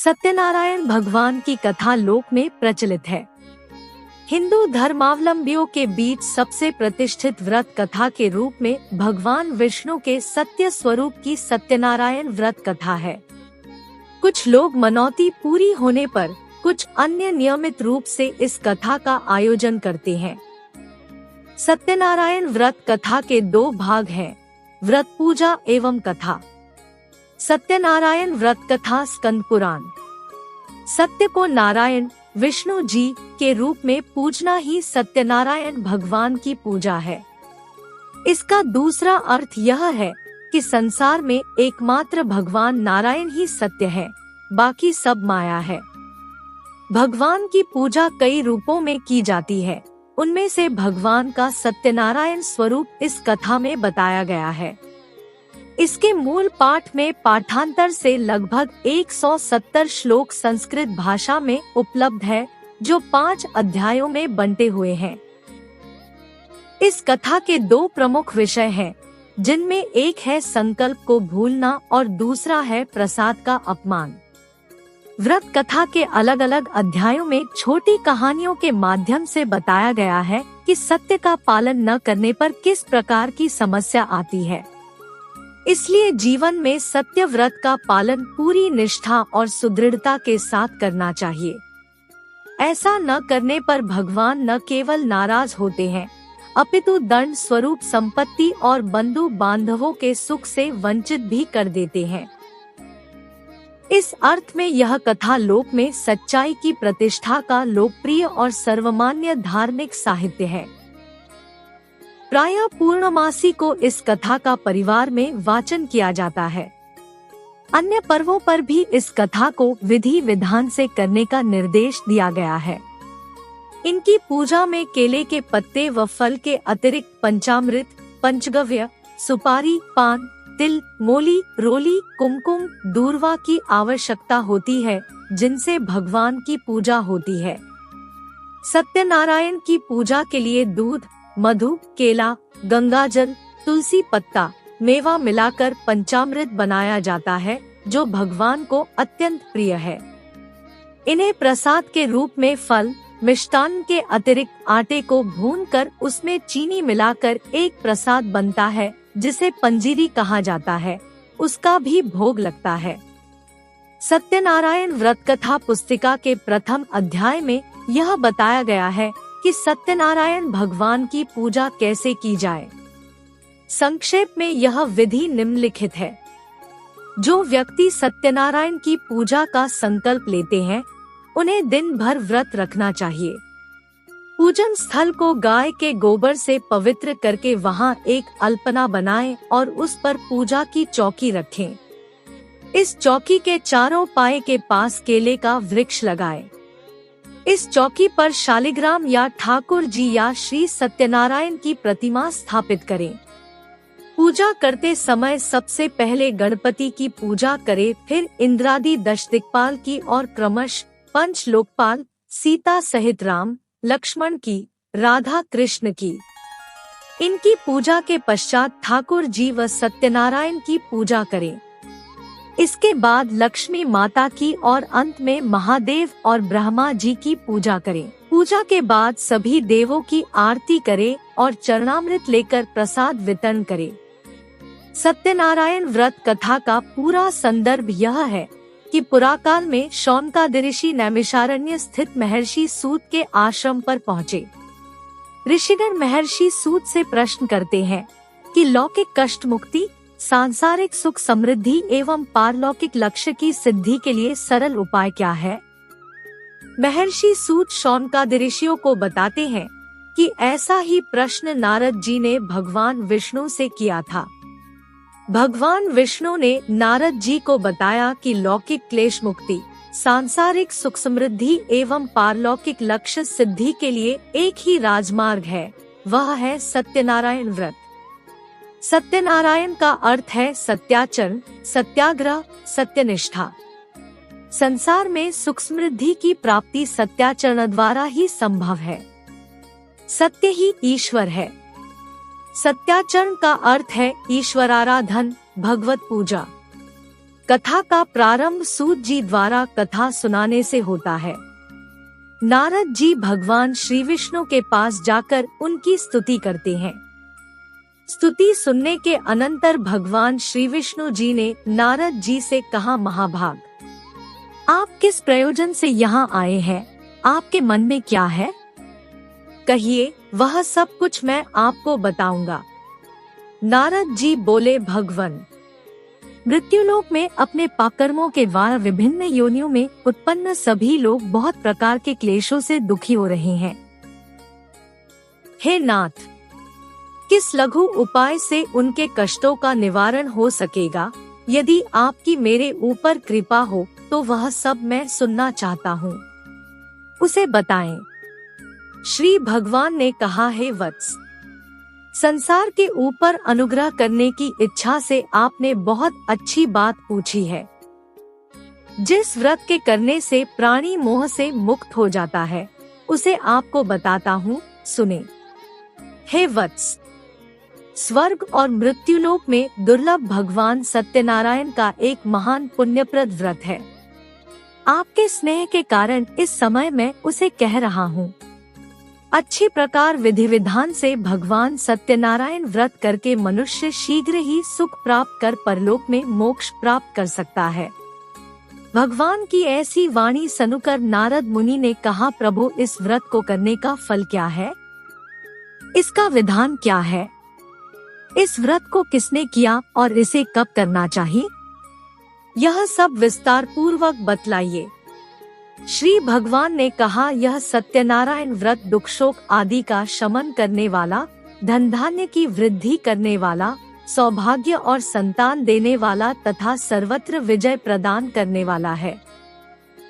सत्यनारायण भगवान की कथा लोक में प्रचलित है। हिंदू धर्मावलंबियों के बीच सबसे प्रतिष्ठित व्रत कथा के रूप में भगवान विष्णु के सत्य स्वरूप की सत्यनारायण व्रत कथा है। कुछ लोग मनौती पूरी होने पर, कुछ अन्य नियमित रूप से इस कथा का आयोजन करते हैं। सत्यनारायण व्रत कथा के दो भाग हैं, व्रत पूजा एवं कथा। सत्यनारायण व्रत कथा स्कंद पुराण। सत्य को नारायण विष्णु जी के रूप में पूजना ही सत्यनारायण भगवान की पूजा है। इसका दूसरा अर्थ यह है कि संसार में एकमात्र भगवान नारायण ही सत्य है, बाकी सब माया है। भगवान की पूजा कई रूपों में की जाती है, उनमें से भगवान का सत्यनारायण स्वरूप इस कथा में बताया गया है। इसके मूल पाठ में पाठांतर से लगभग 170 श्लोक संस्कृत भाषा में उपलब्ध है, जो 5 अध्यायों में बंटे हुए हैं। इस कथा के दो प्रमुख विषय हैं, जिनमें एक है संकल्प को भूलना और दूसरा है प्रसाद का अपमान। व्रत कथा के अलग अलग अध्यायों में छोटी कहानियों के माध्यम से बताया गया है कि सत्य का पालन न करने पर किस प्रकार की समस्या आती है। इसलिए जीवन में सत्य व्रत का पालन पूरी निष्ठा और सुदृढ़ता के साथ करना चाहिए। ऐसा न करने पर भगवान न केवल नाराज होते हैं, अपितु दंड स्वरूप संपत्ति और बंधु बांधवों के सुख से वंचित भी कर देते हैं। इस अर्थ में यह कथा लोक में सच्चाई की प्रतिष्ठा का लोकप्रिय और सर्वमान्य धार्मिक साहित्य है। प्रायः पूर्णमासी को इस कथा का परिवार में वाचन किया जाता है। अन्य पर्वों पर भी इस कथा को विधि विधान से करने का निर्देश दिया गया है। इनकी पूजा में केले के पत्ते व फल के अतिरिक्त पंचामृत, पंचगव्य, सुपारी, पान, तिल, मोली, रोली, कुमकुम, दूर्वा की आवश्यकता होती है, जिनसे भगवान की पूजा होती है। सत्यनारायण की पूजा के लिए दूध, मधु, केला, गंगाजल, तुलसी पत्ता, मेवा मिलाकर पंचामृत बनाया जाता है, जो भगवान को अत्यंत प्रिय है। इन्हें प्रसाद के रूप में फल, मिष्टान्न के अतिरिक्त आटे को भूनकर उसमें चीनी मिलाकर एक प्रसाद बनता है, जिसे पंजीरी कहा जाता है, उसका भी भोग लगता है। सत्यनारायण व्रत कथा पुस्तिका के प्रथम अध्याय में यह बताया गया है कि सत्यनारायण भगवान की पूजा कैसे की जाए। संक्षेप में यह विधि निम्नलिखित है। जो व्यक्ति सत्यनारायण की पूजा का संकल्प लेते हैं, उन्हें दिन भर व्रत रखना चाहिए। पूजन स्थल को गाय के गोबर से पवित्र करके वहां एक अल्पना बनाएं और उस पर पूजा की चौकी रखें। इस चौकी के चारों पाए के पास केले का वृक्ष लगाएं। इस चौकी पर शालिग्राम या ठाकुर जी या श्री सत्यनारायण की प्रतिमा स्थापित करें। पूजा करते समय सबसे पहले गणपति की पूजा करें, फिर इंद्रादि 10 दिक्पाल की और क्रमश पंच लोकपाल, सीता सहित राम, लक्ष्मण की, राधा कृष्ण की। इनकी पूजा के पश्चात ठाकुर जी व सत्यनारायण की पूजा करें। इसके बाद लक्ष्मी माता की और अंत में महादेव और ब्रह्मा जी की पूजा करें। पूजा के बाद सभी देवों की आरती करें और चरणामृत लेकर प्रसाद वितरण करें। सत्यनारायण व्रत कथा का पूरा संदर्भ यह है कि पुराकाल में शौनकादि ऋषि नैमिषारण्य स्थित महर्षि सूत के आश्रम पर पहुँचे। ऋषिगण महर्षि सूत से प्रश्न करते हैं कि लौकिक कष्ट मुक्ति, सांसारिक सुख समृद्धि एवं पारलौकिक लक्ष्य की सिद्धि के लिए सरल उपाय क्या है। महर्षि सूत शौनकादि ऋषियों को बताते हैं कि ऐसा ही प्रश्न नारद जी ने भगवान विष्णु से किया था। भगवान विष्णु ने नारद जी को बताया कि लौकिक क्लेश मुक्ति, सांसारिक सुख समृद्धि एवं पारलौकिक लक्ष्य सिद्धि के लिए एक ही राजमार्ग है, वह है सत्यनारायण व्रत। सत्यनारायण का अर्थ है सत्याचरण, सत्याग्रह, सत्यनिष्ठा। संसार में सुख समृद्धि की प्राप्ति सत्याचरण द्वारा ही संभव है। सत्य ही ईश्वर है। सत्याचरण का अर्थ है ईश्वराराधन, भगवत पूजा। कथा का प्रारंभ सूत जी द्वारा कथा सुनाने से होता है। नारद जी भगवान श्री विष्णु के पास जाकर उनकी स्तुति करते हैं। स्तुति सुनने के अनंतर भगवान श्री विष्णु जी ने नारद जी से कहा, महाभाग, आप किस प्रयोजन से यहाँ आए हैं? आपके मन में क्या है? कहिए, वह सब कुछ मैं आपको बताऊंगा। नारद जी बोले, भगवन, मृत्युलोक में अपने पापकर्मों के द्वारा विभिन्न योनियों में उत्पन्न सभी लोग बहुत प्रकार के क्लेशों से दुखी हो रहे हैं। हे नाथ, किस लघु उपाय से उनके कष्टों का निवारण हो सकेगा? यदि आपकी मेरे ऊपर कृपा हो तो वह सब मैं सुनना चाहता हूँ, उसे बताएं। श्री भगवान ने कहा, हे वत्स, संसार के ऊपर अनुग्रह करने की इच्छा से आपने बहुत अच्छी बात पूछी है। जिस व्रत के करने से प्राणी मोह से मुक्त हो जाता है, उसे आपको बताता हूँ, सुने। हे वत्स, स्वर्ग और मृत्युलोक में दुर्लभ भगवान सत्यनारायण का एक महान पुण्यप्रद व्रत है। आपके स्नेह के कारण इस समय मैं उसे कह रहा हूँ। अच्छी प्रकार विधि विधान से भगवान सत्यनारायण व्रत करके मनुष्य शीघ्र ही सुख प्राप्त कर परलोक में मोक्ष प्राप्त कर सकता है। भगवान की ऐसी वाणी सुनकर नारद मुनि ने कहा, प्रभु, इस व्रत को करने का फल क्या है? इसका विधान क्या है? इस व्रत को किसने किया और इसे कब करना चाहिए? यह सब विस्तार पूर्वक बतलाइए। श्री भगवान ने कहा, यह सत्यनारायण व्रत दुख शोक आदि का शमन करने वाला, धन धान्य की वृद्धि करने वाला, सौभाग्य और संतान देने वाला तथा सर्वत्र विजय प्रदान करने वाला है।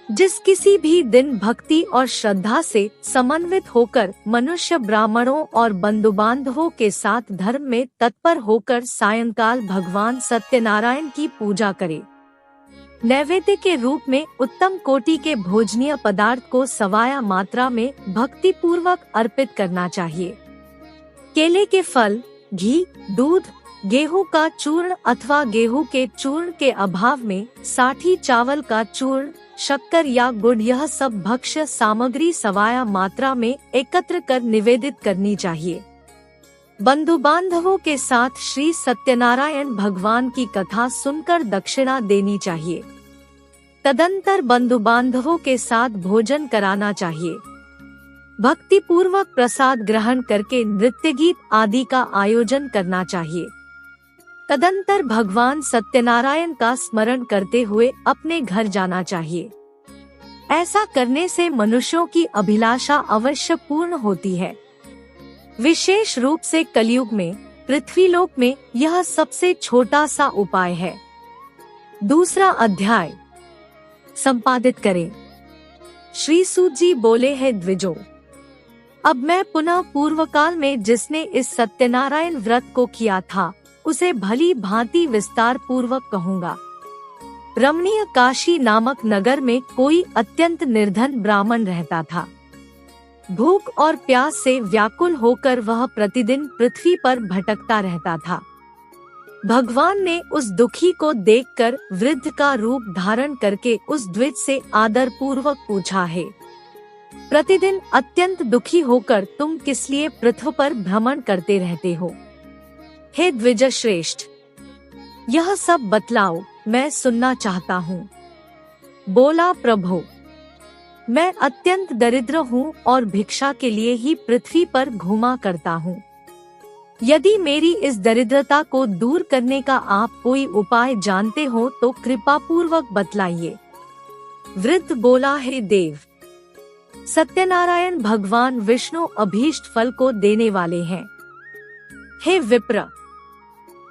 जिस किसी भी दिन भक्ति और श्रद्धा से समन्वित होकर मनुष्य ब्राह्मणों और बंधु बांधवों के साथ धर्म में तत्पर होकर सायंकाल भगवान सत्यनारायण की पूजा करे, नैवेद्य के रूप में उत्तम कोटि के भोजनीय पदार्थ को सवाया मात्रा में भक्ति पूर्वक अर्पित करना चाहिए। केले के फल, घी, दूध, गेहूं का चूर्ण अथवा गेहूं के चूर्ण के अभाव में साठी चावल का चूर्ण, शक्कर या गुड़, यह सब भक्ष्य सामग्री सवाया मात्रा में एकत्र कर निवेदित करनी चाहिए। बंधु बांधवों के साथ श्री सत्यनारायण भगवान की कथा सुनकर दक्षिणा देनी चाहिए। तदंतर बंधु बांधवों के साथ भोजन कराना चाहिए। भक्ति पूर्वक प्रसाद ग्रहण करके नृत्य गीत आदि का आयोजन करना चाहिए। तदंतर भगवान सत्यनारायण का स्मरण करते हुए अपने घर जाना चाहिए। ऐसा करने से मनुष्यों की अभिलाषा अवश्य पूर्ण होती है। विशेष रूप से कलयुग में, पृथ्वीलोक में यह सबसे छोटा सा उपाय है। दूसरा अध्याय संपादित करें। श्री सूत जी बोले, हैं द्विजों, अब मैं पुनः पूर्व काल में जिसने इस सत्यनारायण व्रत को किया था उसे भली भांति विस्तार पूर्वक कहूँगा। रमणीय काशी नामक नगर में कोई अत्यंत निर्धन ब्राह्मण रहता था। भूख और प्यास से व्याकुल होकर वह प्रतिदिन पृथ्वी पर भटकता रहता था। भगवान ने उस दुखी को देखकर वृद्ध का रूप धारण करके उस द्विज से आदर पूर्वक पूछा, है प्रतिदिन अत्यंत दुखी होकर तुम किस लिए पृथ्वी पर भ्रमण करते रहते हो? हे द्विज श्रेष्ठ, यह सब बतलाओ, मैं सुनना चाहता हूँ। बोला, प्रभु, मैं अत्यंत दरिद्र हूँ और भिक्षा के लिए ही पृथ्वी पर घूमा करता हूँ। यदि मेरी इस दरिद्रता को दूर करने का आप कोई उपाय जानते हो तो कृपा पूर्वक बतलाइए। वृद्ध बोला, हे देव, सत्यनारायण भगवान विष्णु अभीष्ट फल को देने वाले हैं। हे विप्र,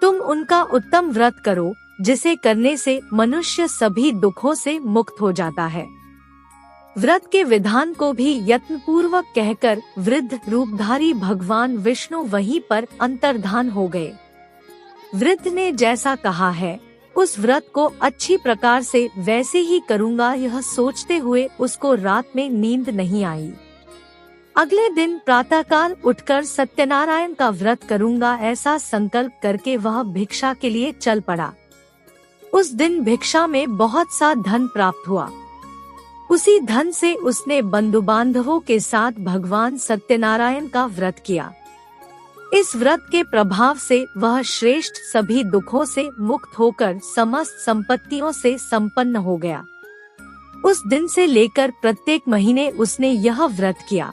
तुम उनका उत्तम व्रत करो, जिसे करने से मनुष्य सभी दुखों से मुक्त हो जाता है। व्रत के विधान को भी यत्न पूर्वक कहकर वृद्ध रूपधारी भगवान विष्णु वहीं पर अंतर्धान हो गए। वृद्ध ने जैसा कहा है उस व्रत को अच्छी प्रकार से वैसे ही करूँगा, यह सोचते हुए उसको रात में नींद नहीं आई। अगले दिन प्रातःकाल उठकर सत्यनारायण का व्रत करूँगा ऐसा संकल्प करके वह भिक्षा के लिए चल पड़ा। उस दिन भिक्षा में बहुत सा धन प्राप्त हुआ। उसी धन से उसने बंधु बांधवों के साथ भगवान सत्यनारायण का व्रत किया। इस व्रत के प्रभाव से वह श्रेष्ठ सभी दुखों से मुक्त होकर समस्त संपत्तियों से संपन्न हो गया। उस दिन से लेकर प्रत्येक महीने उसने यह व्रत किया।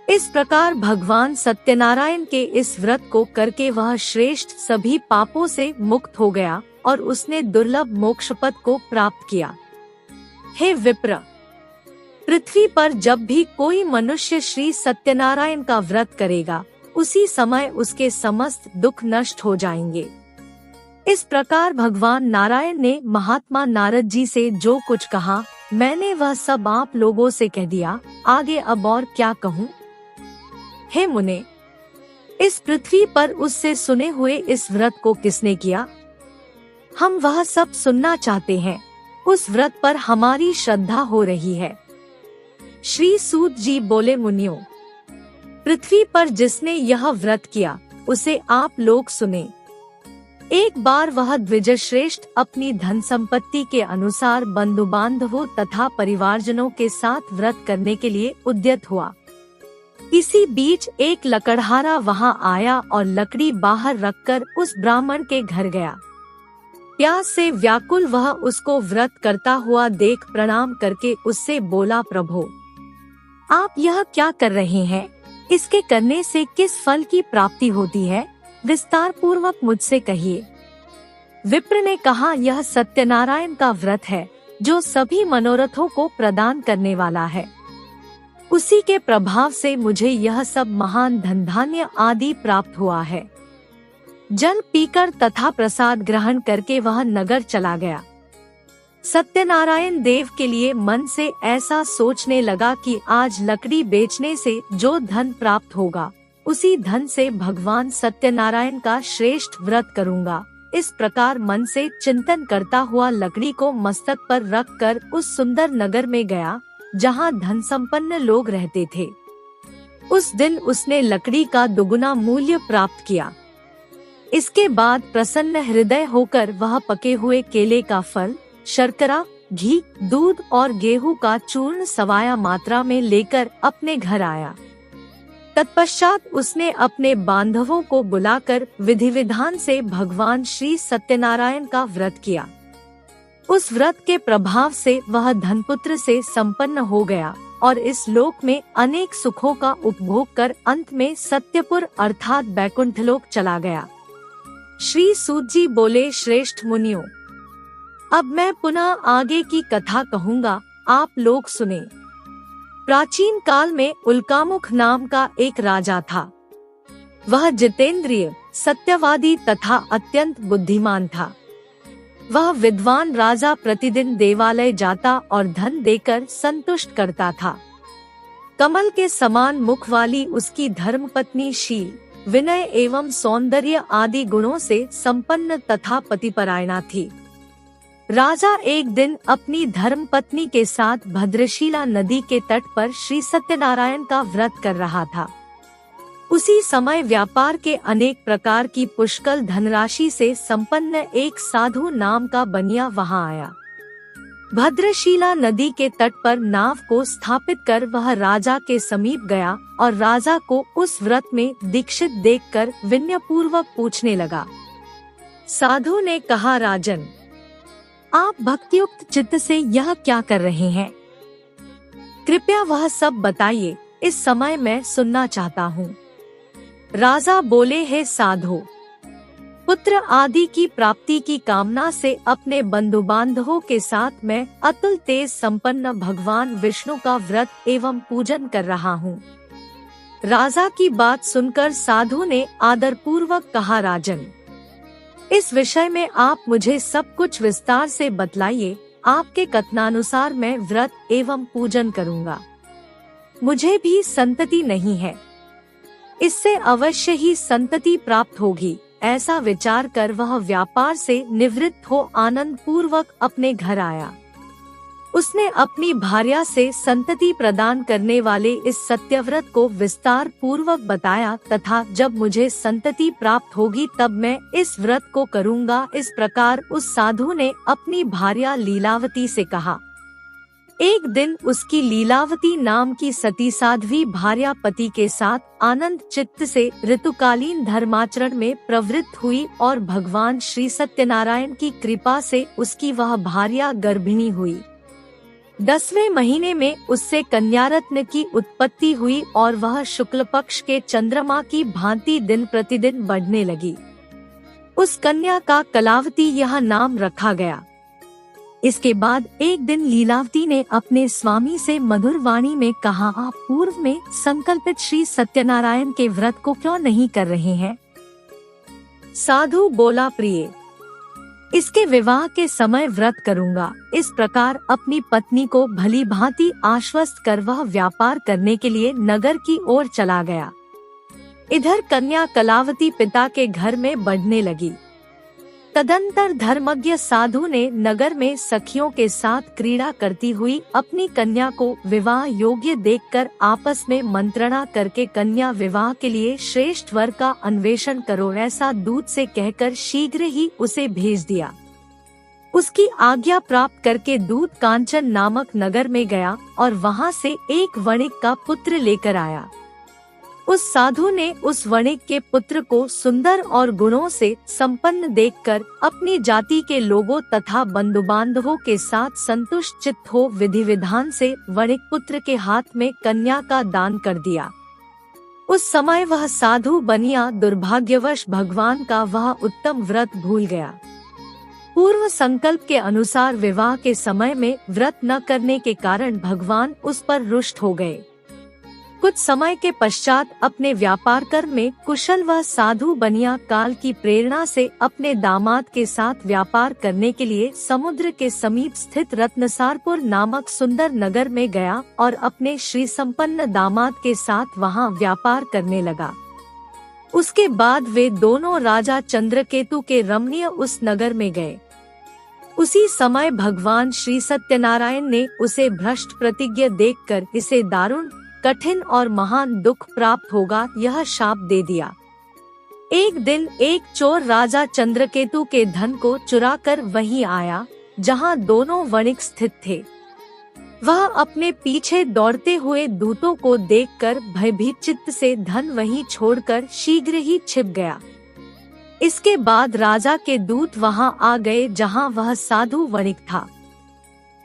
इस प्रकार भगवान सत्यनारायण के इस व्रत को करके वह श्रेष्ठ सभी पापों से मुक्त हो गया और उसने दुर्लभ मोक्ष पद को प्राप्त किया। हे विप्र, पृथ्वी पर जब भी कोई मनुष्य श्री सत्यनारायण का व्रत करेगा, उसी समय उसके समस्त दुख नष्ट हो जाएंगे। इस प्रकार भगवान नारायण ने महात्मा नारद जी से जो कुछ कहा, मैंने वह सब आप लोगों से कह दिया। आगे अब और क्या कहूँ? हे मुने, इस पृथ्वी पर उससे सुने हुए इस व्रत को किसने किया? हम वह सब सुनना चाहते हैं। उस व्रत पर हमारी श्रद्धा हो रही है। श्री सूत जी बोले, मुनियों, पृथ्वी पर जिसने यह व्रत किया उसे आप लोग सुने। एक बार वह द्विजश्रेष्ठ अपनी धन संपत्ति के अनुसार बंधु बांधवों तथा परिवारजनों के साथ व्रत करने के लिए उद्यत हुआ। इसी बीच एक लकड़हारा वहां आया और लकड़ी बाहर रखकर उस ब्राह्मण के घर गया। प्यास से व्याकुल वह उसको व्रत करता हुआ देख प्रणाम करके उससे बोला, प्रभु, आप यह क्या कर रहे हैं? इसके करने से किस फल की प्राप्ति होती है? विस्तार पूर्वक मुझसे कहिए। विप्र ने कहा, यह सत्यनारायण का व्रत है जो सभी मनोरथों को प्रदान करने वाला है। उसी के प्रभाव से मुझे यह सब महान धन धान्य आदि प्राप्त हुआ है। जल पीकर तथा प्रसाद ग्रहण करके वह नगर चला गया। सत्यनारायण देव के लिए मन से ऐसा सोचने लगा कि आज लकड़ी बेचने से जो धन प्राप्त होगा, उसी धन से भगवान सत्यनारायण का श्रेष्ठ व्रत करूंगा। इस प्रकार मन से चिंतन करता हुआ लकड़ी को मस्तक पर रखकर उस सुंदर नगर में गया जहां धन संपन्न लोग रहते थे। उस दिन उसने लकड़ी का दुगुना मूल्य प्राप्त किया। इसके बाद प्रसन्न हृदय होकर वह पके हुए केले का फल, शर्करा, घी, दूध और गेहूं का चूर्ण सवाया मात्रा में लेकर अपने घर आया। तत्पश्चात उसने अपने बांधवों को बुलाकर विधि विधान से भगवान श्री सत्यनारायण का व्रत किया। उस व्रत के प्रभाव से वह धनपुत्र से संपन्न हो गया और इस लोक में अनेक सुखों का उपभोग कर अंत में सत्यपुर अर्थात बैकुंठलोक चला गया। श्री सूत जी बोले, श्रेष्ठ मुनियों, अब मैं पुनः आगे की कथा कहूँगा, आप लोग सुने। प्राचीन काल में उल्कामुख नाम का एक राजा था। वह जितेंद्रिय, सत्यवादी तथा अत्यंत बुद्धिमान था। वह विद्वान राजा प्रतिदिन देवालय जाता और धन देकर संतुष्ट करता था। कमल के समान मुख वाली उसकी धर्मपत्नी शील, विनय एवं सौंदर्य आदि गुणों से संपन्न तथा पतिपरायणा थी। राजा एक दिन अपनी धर्मपत्नी के साथ भद्रशिला नदी के तट पर श्री सत्यनारायण का व्रत कर रहा था। उसी समय व्यापार के अनेक प्रकार की पुष्कल धनराशि से संपन्न एक साधु नाम का बनिया वहां आया। भद्रशिला नदी के तट पर नाव को स्थापित कर वह राजा के समीप गया और राजा को उस व्रत में दीक्षित देखकर विनयपूर्वक पूछने लगा। साधु ने कहा, राजन, आप भक्तियुक्त चित्त से यह क्या कर रहे हैं? कृपया वह सब बताइए, इस समय मैं सुनना चाहता हूँ। राजा बोले, हे साधु, पुत्र आदि की प्राप्ति की कामना से अपने बंधु बांधवों के साथ मैं अतुल तेज संपन्न भगवान विष्णु का व्रत एवं पूजन कर रहा हूँ। राजा की बात सुनकर साधु ने आदर पूर्वक कहा, राजन, इस विषय में आप मुझे सब कुछ विस्तार से बतलाइए। आपके कथनानुसार मैं व्रत एवं पूजन करूँगा। मुझे भी संतति नहीं है, इससे अवश्य ही संतति प्राप्त होगी। ऐसा विचार कर वह व्यापार से निवृत्त हो आनंद पूर्वक अपने घर आया। उसने अपनी भार्या से संतति प्रदान करने वाले इस सत्यव्रत को विस्तार पूर्वक बताया तथा जब मुझे संतति प्राप्त होगी तब मैं इस व्रत को करूँगा। इस प्रकार उस साधु ने अपनी भार्या लीलावती से कहा। एक दिन उसकी लीलावती नाम की सती साध्वी भार्या पति के साथ आनंद चित्त से ऋतुकालीन धर्माचरण में प्रवृत्त हुई और भगवान श्री सत्यनारायण की कृपा से उसकी वह भार्या गर्भिणी हुई। 10वें महीने में उससे कन्यारत्न की उत्पत्ति हुई और वह शुक्ल पक्ष के चंद्रमा की भांति दिन प्रतिदिन बढ़ने लगी। उस कन्या का कलावती यह नाम रखा गया। इसके बाद एक दिन लीलावती ने अपने स्वामी से मधुर वाणी में कहा, आप पूर्व में संकल्पित श्री सत्यनारायण के व्रत को क्यों नहीं कर रहे हैं? साधु बोला, प्रिय, इसके विवाह के समय व्रत करूंगा। इस प्रकार अपनी पत्नी को भली भांति आश्वस्त कर वह व्यापार करने के लिए नगर की ओर चला गया। इधर कन्या कलावती पिता के घर में बढ़ने लगी। तदंतर धर्मज्ञ साधु ने नगर में सखियों के साथ क्रीड़ा करती हुई अपनी कन्या को विवाह योग्य देखकर आपस में मंत्रणा करके कन्या विवाह के लिए श्रेष्ठ वर का अन्वेषण करो ऐसा दूत से कहकर शीघ्र ही उसे भेज दिया। उसकी आज्ञा प्राप्त करके दूत कांचन नामक नगर में गया और वहां से एक वणिक का पुत्र लेकर आया। उस साधु ने उस वणिक के पुत्र को सुंदर और गुणों से संपन्न देखकर अपनी जाति के लोगों तथा बंधु बांधवों के साथ संतुष्ट चित्त हो विधि विधान से वणिक पुत्र के हाथ में कन्या का दान कर दिया। उस समय वह साधु बनिया दुर्भाग्यवश भगवान का वह उत्तम व्रत भूल गया। पूर्व संकल्प के अनुसार विवाह के समय में व्रत न करने के कारण भगवान उस पर रुष्ट हो गए। कुछ समय के पश्चात अपने व्यापार कर्म में कुशल वह साधु बनिया काल की प्रेरणा से अपने दामाद के साथ व्यापार करने के लिए समुद्र के समीप स्थित रत्नसारपुर नामक सुंदर नगर में गया और अपने श्री संपन्न दामाद के साथ वहां व्यापार करने लगा। उसके बाद वे दोनों राजा चंद्रकेतु के रमणीय उस नगर में गए। उसी समय भगवान श्री सत्यनारायण ने उसे भ्रष्ट प्रतिज्ञा देखकर इसे दारुण कठिन और महान दुख प्राप्त होगा यह शाप दे दिया। एक दिन एक चोर राजा चंद्रकेतु के धन को चुराकर वहीं आया जहां दोनों वणिक स्थित थे। वह अपने पीछे दौड़ते हुए दूतों को देखकर भयभीत चित्त से धन वहीं छोड़कर शीघ्र ही छिप गया। इसके बाद राजा के दूत वहां आ गए जहां वह साधु वणिक था।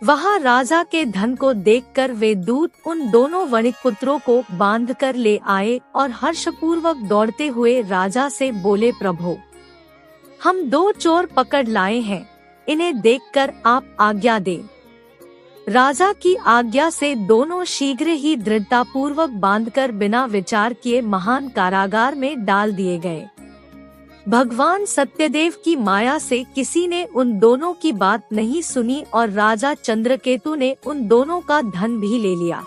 वहां राजा के धन को देखकर वे दूत उन दोनों वणिक पुत्रों को बांध कर ले आए और हर्षपूर्वक दौड़ते हुए राजा से बोले, प्रभु, हम 2 चोर पकड़ लाए हैं, इन्हें देखकर आप आज्ञा दें। राजा की आज्ञा से दोनों शीघ्र ही दृढ़ता पूर्वक बांधकर बिना विचार किए महान कारागार में डाल दिए गए। भगवान सत्यदेव की माया से किसी ने उन दोनों की बात नहीं सुनी और राजा चंद्रकेतु ने उन दोनों का धन भी ले लिया।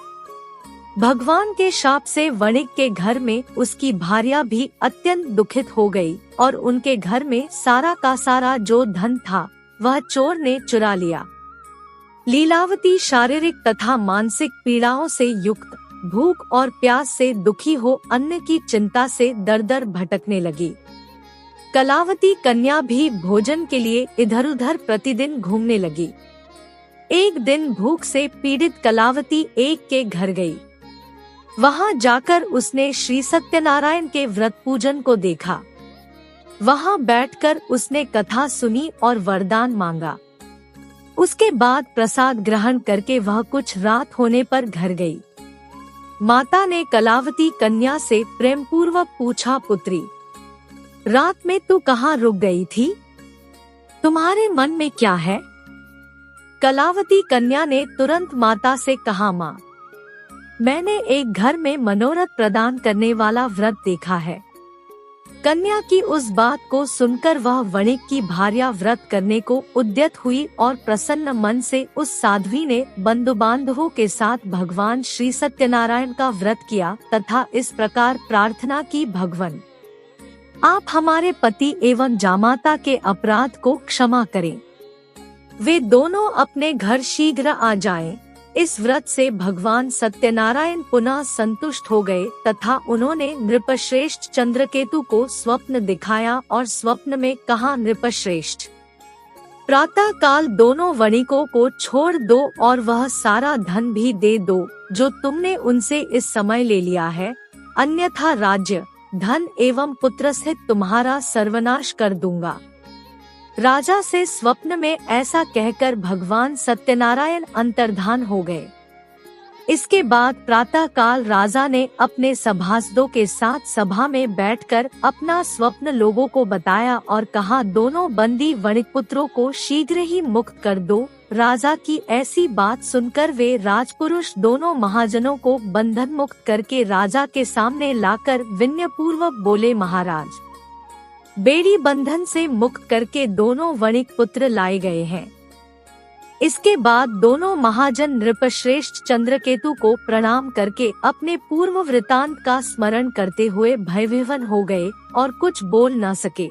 भगवान के शाप से वणिक के घर में उसकी भार्या भी अत्यंत दुखित हो गई और उनके घर में सारा का सारा जो धन था वह चोर ने चुरा लिया। लीलावती शारीरिक तथा मानसिक पीड़ाओं से युक्त, भूख और प्यास से दुखी हो अन्न की चिंता से दर-दर भटकने लगी। कलावती कन्या भी भोजन के लिए इधर उधर प्रतिदिन घूमने लगी। एक दिन भूख से पीड़ित कलावती एक के घर गई। वहां जाकर उसने श्री सत्यनारायण के व्रत पूजन को देखा। वहां बैठकर उसने कथा सुनी और वरदान मांगा। उसके बाद प्रसाद ग्रहण करके वह कुछ रात होने पर घर गई। माता ने कलावती कन्या से प्रेम पूर्वक पूछा, पुत्री, रात में तू कहाँ रुक गई थी? तुम्हारे मन में क्या है? कलावती कन्या ने तुरंत माता से कहा, माँ, मैंने एक घर में मनोरथ प्रदान करने वाला व्रत देखा है। कन्या की उस बात को सुनकर वह वणिक की भार्या व्रत करने को उद्यत हुई और प्रसन्न मन से उस साध्वी ने बंधु बांधवों के साथ भगवान श्री सत्यनारायण का व्रत किया तथा इस प्रकार प्रार्थना की, भगवान, आप हमारे पति एवं जामाता के अपराध को क्षमा करें। वे दोनों अपने घर शीघ्र आ जाएं। इस व्रत से भगवान सत्यनारायण पुनः संतुष्ट हो गए तथा उन्होंने नृपश्रेष्ठ चंद्रकेतु को स्वप्न दिखाया और स्वप्न में कहा, नृपश्रेष्ठ, प्रातः काल दोनों वणिकों को छोड़ दो और वह सारा धन भी दे दो जो तुमने उनसे इस समय ले लिया है, अन्यथा राज्य, धन एवं पुत्र सहित तुम्हारा सर्वनाश कर दूंगा। राजा से स्वप्न में ऐसा कहकर भगवान सत्यनारायण अंतर्धान हो गए। इसके बाद प्रातः काल राजा ने अपने सभासदों के साथ सभा में बैठकर अपना स्वप्न लोगों को बताया और कहा, दोनों बंदी वणिकपुत्रों को शीघ्र ही मुक्त कर दो। राजा की ऐसी बात सुनकर वे राजपुरुष दोनों महाजनों को बंधन मुक्त करके राजा के सामने लाकर विनय पूर्वक बोले, महाराज, बेड़ी बंधन से मुक्त करके दोनों वणिक पुत्र लाए गए हैं। इसके बाद दोनों महाजन नृपश्रेष्ठ चंद्रकेतु को प्रणाम करके अपने पूर्व वृतांत का स्मरण करते हुए भयविह्वल हो गए और कुछ बोल न सके।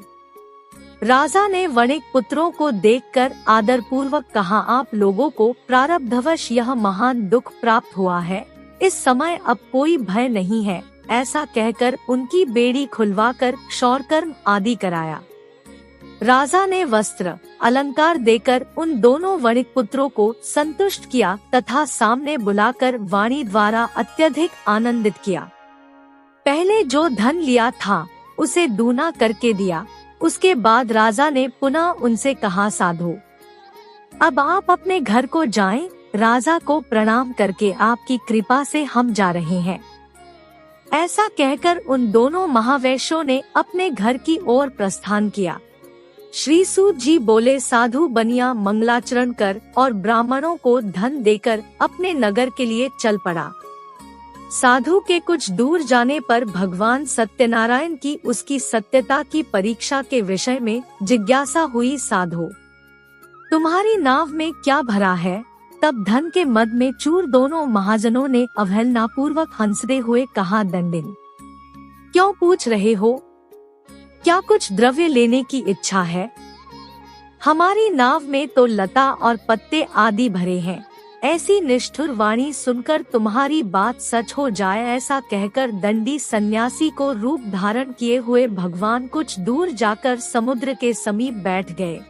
राजा ने वणिक पुत्रों को देखकर आदर पूर्वक कहा, आप लोगों को प्रारब्धवश यह महान दुख प्राप्त हुआ है, इस समय अब कोई भय नहीं है। ऐसा कहकर उनकी बेड़ी खुलवाकर क्षौरकर्म आदि कराया। राजा ने वस्त्र अलंकार देकर उन दोनों वणिक पुत्रों को संतुष्ट किया तथा सामने बुलाकर वाणी द्वारा अत्यधिक आनंदित किया। पहले जो धन लिया था उसे दूना करके दिया। उसके बाद राजा ने पुनः उनसे कहा, साधु, अब आप अपने घर को जाएं। राजा को प्रणाम करके आपकी कृपा से हम जा रहे हैं। ऐसा कहकर उन दोनों महावैश्यों ने अपने घर की ओर प्रस्थान किया। श्री सूत जी बोले, साधु बनिया मंगलाचरण कर और ब्राह्मणों को धन देकर अपने नगर के लिए चल पड़ा। साधु के कुछ दूर जाने पर भगवान सत्यनारायण की उसकी सत्यता की परीक्षा के विषय में जिज्ञासा हुई। साधु, तुम्हारी नाव में क्या भरा है? तब धन के मद में चूर दोनों महाजनों ने अवहेलना पूर्वक हंसते हुए कहा, दंडिन, क्यों पूछ रहे हो? क्या कुछ द्रव्य लेने की इच्छा है? हमारी नाव में तो लता और पत्ते आदि भरे हैं। ऐसी निष्ठुर वाणी सुनकर तुम्हारी बात सच हो जाए, ऐसा कहकर दंडी सन्यासी को रूप धारण किए हुए भगवान कुछ दूर जाकर समुद्र के समीप बैठ गए।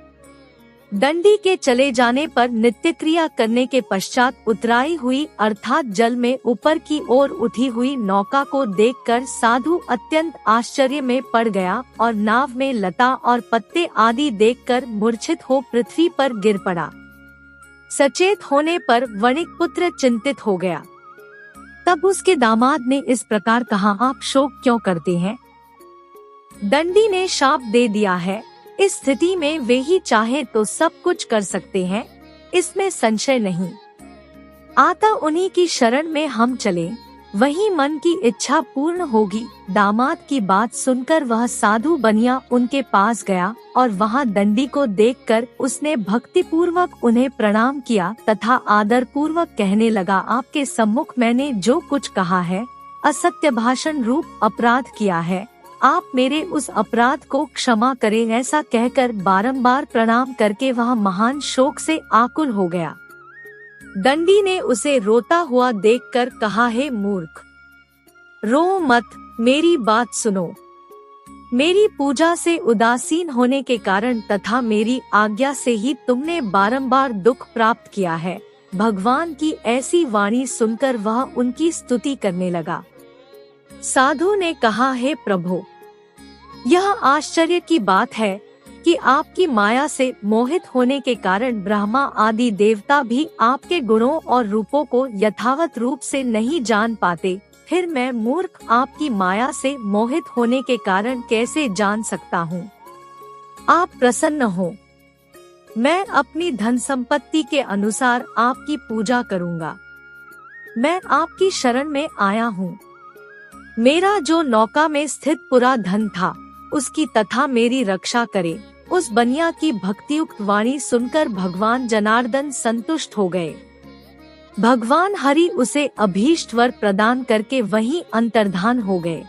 दंडी के चले जाने पर नित्य क्रिया करने के पश्चात उतराई हुई अर्थात जल में ऊपर की ओर उठी हुई नौका को देखकर साधु अत्यंत आश्चर्य में पड़ गया और नाव में लता और पत्ते आदि देखकर मूर्छित हो पृथ्वी पर गिर पड़ा। सचेत होने पर वणिक पुत्र चिंतित हो गया। तब उसके दामाद ने इस प्रकार कहा, आप शोक क्यों करते हैं? दंडी ने शाप दे दिया है। इस स्थिति में वे ही चाहे तो सब कुछ कर सकते हैं, इसमें संशय नहीं। आता उन्हीं की शरण में हम चले, वही मन की इच्छा पूर्ण होगी। दामाद की बात सुनकर वह साधु बनिया उनके पास गया और वहां दंडी को देखकर उसने भक्ति पूर्वक उन्हें प्रणाम किया तथा आदर पूर्वक कहने लगा, आपके सम्मुख मैंने जो कुछ कहा है, असत्य भाषण रूप अपराध किया है, आप मेरे उस अपराध को क्षमा करें। ऐसा कहकर बारंबार प्रणाम करके वह महान शोक से आकुल हो गया। दंडी ने उसे रोता हुआ देखकर कहा, हे मूर्ख, रो मत, मेरी बात सुनो। मेरी पूजा से उदासीन होने के कारण तथा मेरी आज्ञा से ही तुमने बारंबार दुख प्राप्त किया है। भगवान की ऐसी वाणी सुनकर वह उनकी स्तुति करने लगा। साधु ने कहा, हे प्रभु, यह आश्चर्य की बात है कि आपकी माया से मोहित होने के कारण ब्रह्मा आदि देवता भी आपके गुणों और रूपों को यथावत रूप से नहीं जान पाते, फिर मैं मूर्ख आपकी माया से मोहित होने के कारण कैसे जान सकता हूँ? आप प्रसन्न हो, मैं अपनी धन संपत्ति के अनुसार आपकी पूजा करूँगा। मैं आपकी शरण में आया हूँ। मेरा जो नौका में स्थित पूरा धन था उसकी तथा मेरी रक्षा करे। उस बनिया की भक्तियुक्त वाणी सुनकर भगवान जनार्दन संतुष्ट हो गए। भगवान हरि उसे अभीष्ट वर प्रदान करके वहीं अंतर्धान हो गए।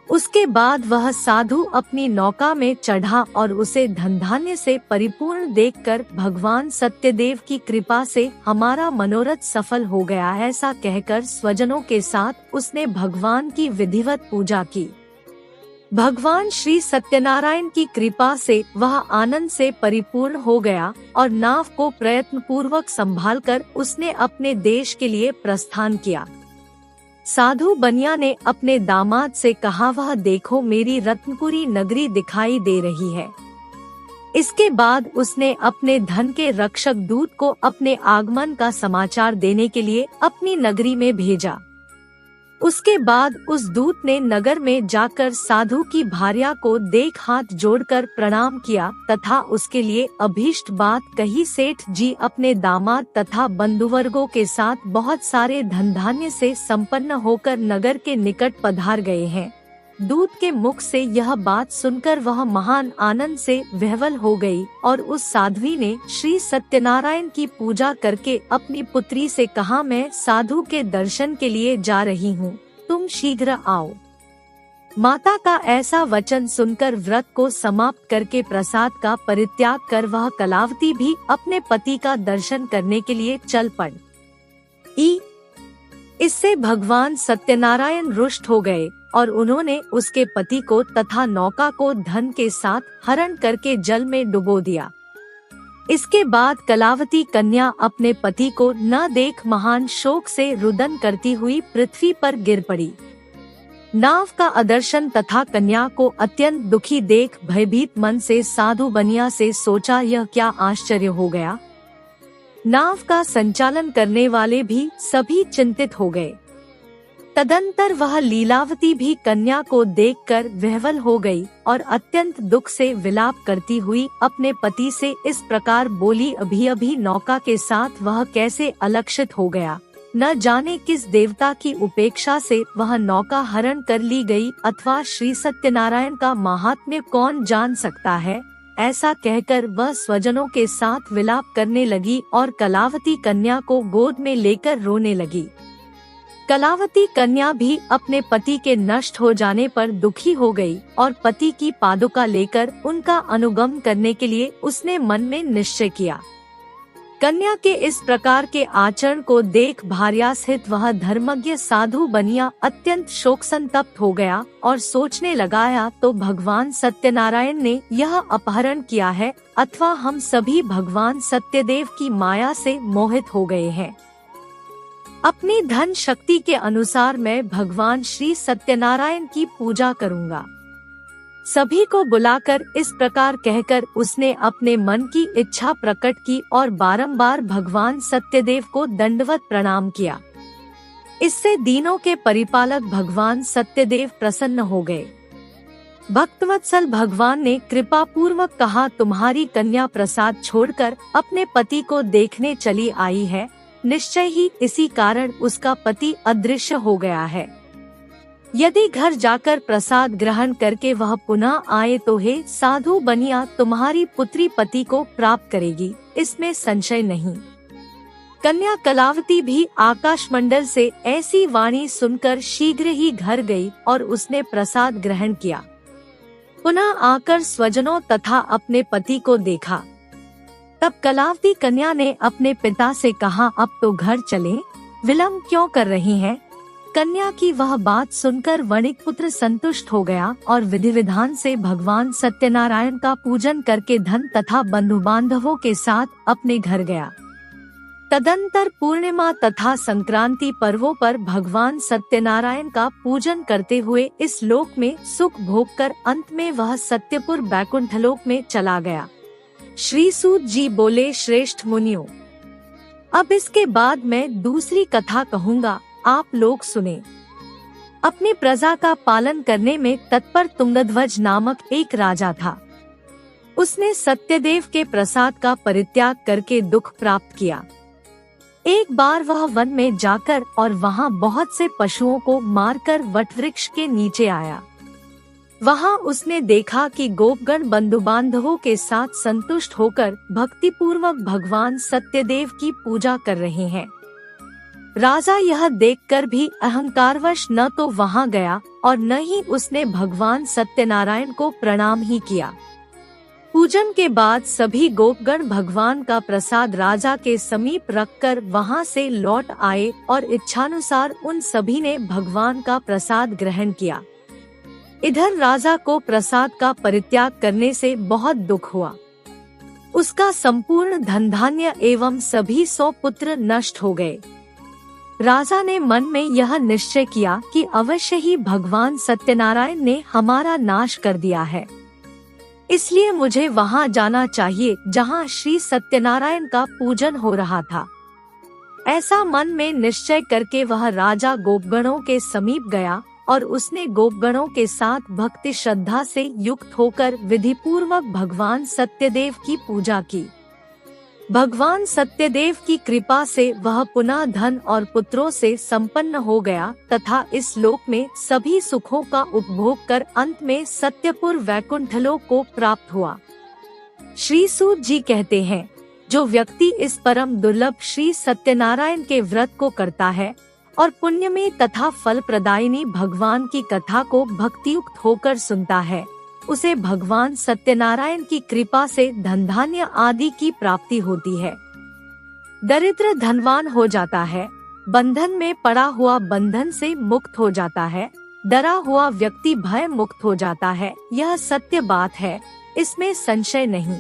उसके बाद वह साधु अपनी नौका में चढ़ा और उसे धन धान्य से परिपूर्ण देखकर भगवान सत्यदेव की कृपा से हमारा मनोरथ सफल हो गया ऐसा कहकर स्वजनों के साथ उसने भगवान की विधिवत पूजा की। भगवान श्री सत्यनारायण की कृपा से वह आनंद से परिपूर्ण हो गया और नाव को प्रयत्न पूर्वक संभालकर उसने अपने देश के लिए प्रस्थान किया। साधु बनिया ने अपने दामाद से कहा, वह देखो मेरी रत्नपुरी नगरी दिखाई दे रही है। इसके बाद उसने अपने धन के रक्षक दूत को अपने आगमन का समाचार देने के लिए अपनी नगरी में भेजा। उसके बाद उस दूत ने नगर में जाकर साधु की भार्या को देख हाथ जोड़कर प्रणाम किया तथा उसके लिए अभीष्ट बात कही। सेठ जी अपने दामाद तथा बंधुवर्गों के साथ बहुत सारे धन धान्य से संपन्न होकर नगर के निकट पधार गए हैं। दूत के मुख से यह बात सुनकर वह महान आनंद से विह्वल हो गई और उस साध्वी ने श्री सत्यनारायण की पूजा करके अपनी पुत्री से कहा, मैं साधु के दर्शन के लिए जा रही हूँ, तुम शीघ्र आओ। माता का ऐसा वचन सुनकर व्रत को समाप्त करके प्रसाद का परित्याग कर वह कलावती भी अपने पति का दर्शन करने के लिए चल पड़ी। इससे भगवान सत्यनारायण रुष्ट हो गए और उन्होंने उसके पति को तथा नौका को धन के साथ हरण करके जल में डुबो दिया। इसके बाद कलावती कन्या अपने पति को न देख महान शोक से रुदन करती हुई पृथ्वी पर गिर पड़ी। नाव का अदर्शन तथा कन्या को अत्यंत दुखी देख भयभीत मन से साधु बनिया से सोचा, यह क्या आश्चर्य हो गया। नाव का संचालन करने वाले भी सभी चिंतित हो गए। तदंतर वह लीलावती भी कन्या को देखकर विह्वल हो गई और अत्यंत दुख से विलाप करती हुई अपने पति से इस प्रकार बोली, अभी अभी नौका के साथ वह कैसे अलक्षित हो गया, न जाने किस देवता की उपेक्षा से वह नौका हरण कर ली गई, अथवा श्री सत्यनारायण का महात्म्य कौन जान सकता है। ऐसा कहकर वह स्वजनों के साथ विलाप करने लगी और कलावती कन्या को गोद में लेकर रोने लगी। कलावती कन्या भी अपने पति के नष्ट हो जाने पर दुखी हो गई और पति की पादुका लेकर उनका अनुगम करने के लिए उसने मन में निश्चय किया। कन्या के इस प्रकार के आचरण को देख भार्या सहित वह धर्मज्ञ साधु बनिया अत्यंत शोक संतप्त हो गया और सोचने लगाया, तो भगवान सत्यनारायण ने यह अपहरण किया है अथवा हम सभी भगवान सत्यदेव की माया से मोहित हो गए हैं। अपनी धन शक्ति के अनुसार मैं भगवान श्री सत्यनारायण की पूजा करूंगा। सभी को बुलाकर इस प्रकार कहकर उसने अपने मन की इच्छा प्रकट की और बारंबार भगवान सत्यदेव को दंडवत प्रणाम किया। इससे दीनों के परिपालक भगवान सत्यदेव प्रसन्न हो गए। भक्तवत्सल भगवान ने कृपा पूर्वक कहा, तुम्हारी कन्या प्रसाद छोड़कर अपने पति को देखने चली आई है, निश्चय ही इसी कारण उसका पति अदृश्य हो गया है। यदि घर जाकर प्रसाद ग्रहण करके वह पुनः आए तो हे साधु बनिया, तुम्हारी पुत्री पति को प्राप्त करेगी, इसमें संशय नहीं। कन्या कलावती भी आकाश मंडल से ऐसी वाणी सुनकर शीघ्र ही घर गई और उसने प्रसाद ग्रहण किया। पुनः आकर स्वजनों तथा अपने पति को देखा। तब कलावती कन्या ने अपने पिता से कहा, अब तो घर चलें, विलंब क्यों कर रही हैं? कन्या की वह बात सुनकर वणिक पुत्र संतुष्ट हो गया और विधि विधान से भगवान सत्यनारायण का पूजन करके धन तथा बंधु बांधवों के साथ अपने घर गया। तदंतर पूर्णिमा तथा संक्रांति पर्वों पर भगवान सत्यनारायण का पूजन करते हुए इस लोक में सुख भोग कर अंत में वह सत्यपुर बैकुंठलोक में चला गया। श्री सूत जी बोले, श्रेष्ठ मुनियों, अब इसके बाद मैं दूसरी कथा कहूँगा, आप लोग सुने। अपनी प्रजा का पालन करने में तत्पर तुंगध्वज नामक एक राजा था। उसने सत्यदेव के प्रसाद का परित्याग करके दुख प्राप्त किया। एक बार वह वन में जाकर और वहां बहुत से पशुओं को मारकर वटवृक्ष के नीचे आया। वहां उसने देखा कि गोपगण बंधु बांधवों के साथ संतुष्ट होकर भक्ति पूर्वक भगवान सत्यदेव की पूजा कर रहे हैं। राजा यह देखकर भी अहंकारवश न तो वहां गया और न ही उसने भगवान सत्यनारायण को प्रणाम ही किया। पूजन के बाद सभी गोपगण भगवान का प्रसाद राजा के समीप रखकर वहां से लौट आए और इच्छानुसार उन सभी ने भगवान का प्रसाद ग्रहण किया। इधर राजा को प्रसाद का परित्याग करने से बहुत दुख हुआ। उसका संपूर्ण धन धान्य एवं सभी 100 पुत्र नष्ट हो गए। राजा ने मन में यह निश्चय किया कि अवश्य ही भगवान सत्यनारायण ने हमारा नाश कर दिया है, इसलिए मुझे वहां जाना चाहिए जहां श्री सत्यनारायण का पूजन हो रहा था। ऐसा मन में निश्चय करके वह राजा गोपगणों के समीप गया और उसने गोपगणों के साथ भक्ति श्रद्धा से युक्त होकर विधि पूर्वक भगवान सत्यदेव की पूजा की। भगवान सत्यदेव की कृपा से वह पुनः धन और पुत्रों से संपन्न हो गया तथा इस लोक में सभी सुखों का उपभोग कर अंत में सत्यपुर वैकुंठलोक को प्राप्त हुआ। श्री सूत जी कहते हैं, जो व्यक्ति इस परम दुर्लभ श्री सत्यनारायण के व्रत को करता है और पुण्य में तथा फल प्रदायिनी भगवान की कथा को भक्तियुक्त होकर सुनता है, उसे भगवान सत्यनारायण की कृपा से धन धान्य आदि की प्राप्ति होती है। दरिद्र धनवान हो जाता है, बंधन में पड़ा हुआ बंधन से मुक्त हो जाता है, डरा हुआ व्यक्ति भय मुक्त हो जाता है। यह सत्य बात है, इसमें संशय नहीं।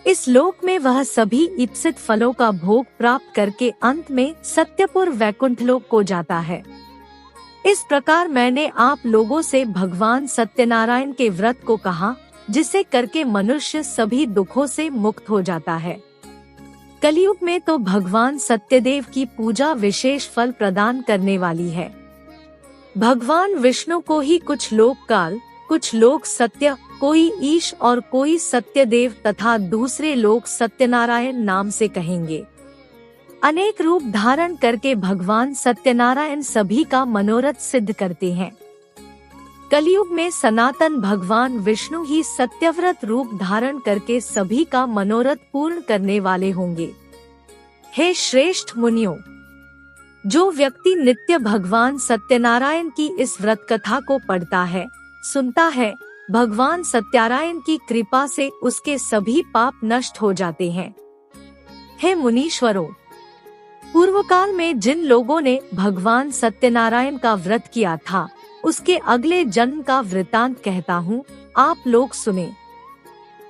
इस लोक में वह सभी इप्सित फलों का भोग प्राप्त करके अंत में सत्यपुर वैकुंठ लोक को जाता है। इस प्रकार मैंने आप लोगों से भगवान सत्यनारायण के व्रत को कहा, जिसे करके मनुष्य सभी दुखों से मुक्त हो जाता है। कलयुग में तो भगवान सत्यदेव की पूजा विशेष फल प्रदान करने वाली है। भगवान विष्णु को ही कुछ लोक काल, कुछ लोक सत्य, कोई ईश और कोई सत्यदेव तथा दूसरे लोक सत्यनारायण नाम से कहेंगे। अनेक रूप धारण करके भगवान सत्यनारायण सभी का मनोरथ सिद्ध करते हैं। कलयुग में सनातन भगवान विष्णु ही सत्यव्रत रूप धारण करके सभी का मनोरथ पूर्ण करने वाले होंगे। हे श्रेष्ठ मुनियों, जो व्यक्ति नित्य भगवान सत्यनारायण की इस व्रत कथा को पढ़ता है, सुनता है, भगवान सत्यनारायण की कृपा से उसके सभी पाप नष्ट हो जाते हैं। हे मुनीश्वरों, पूर्व काल में जिन लोगों ने भगवान सत्यनारायण का व्रत किया था, उसके अगले जन्म का वृतांत कहता हूँ, आप लोग सुने।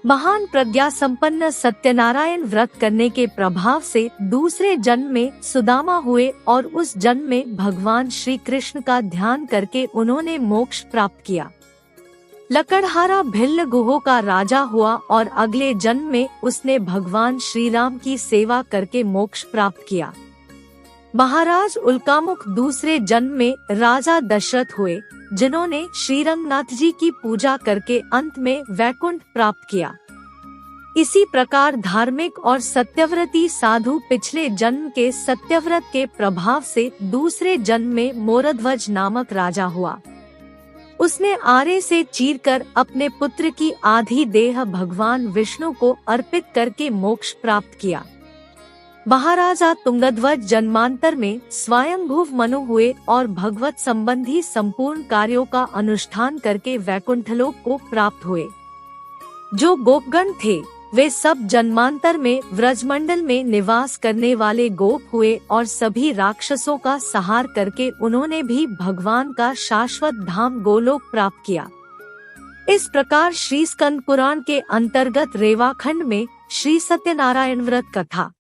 महान प्रज्ञा संपन्न सत्यनारायण व्रत करने के प्रभाव से दूसरे जन्म में सुदामा हुए और उस जन्म में भगवान श्री कृष्ण का ध्यान करके उन्होंने मोक्ष प्राप्त किया। लकड़हारा भिल्ल गुहो का राजा हुआ और अगले जन्म में उसने भगवान श्री राम की सेवा करके मोक्ष प्राप्त किया। महाराज उल्कामुख दूसरे जन्म में राजा दशरथ हुए, जिन्होंने श्री रंगनाथ जी की पूजा करके अंत में वैकुंठ प्राप्त किया। इसी प्रकार धार्मिक और सत्यव्रती साधु पिछले जन्म के सत्यव्रत के प्रभाव से दूसरे जन्म में मोरध्वज नामक राजा हुआ। उसने आरे से चीरकर अपने पुत्र की आधी देह भगवान विष्णु को अर्पित करके मोक्ष प्राप्त किया। महाराजा तुंगध्वज जन्मांतर में स्वयंभुव मनु हुए और भगवत संबंधी संपूर्ण कार्यों का अनुष्ठान करके वैकुंठलोक को प्राप्त हुए। जो गोपगण थे, वे सब जन्मांतर में व्रजमंडल में निवास करने वाले गोप हुए और सभी राक्षसों का संहार करके उन्होंने भी भगवान का शाश्वत धाम गोलोक प्राप्त किया। इस प्रकार श्री स्कंद पुराण के अंतर्गत रेवाखंड में श्री सत्यनारायण व्रत कथा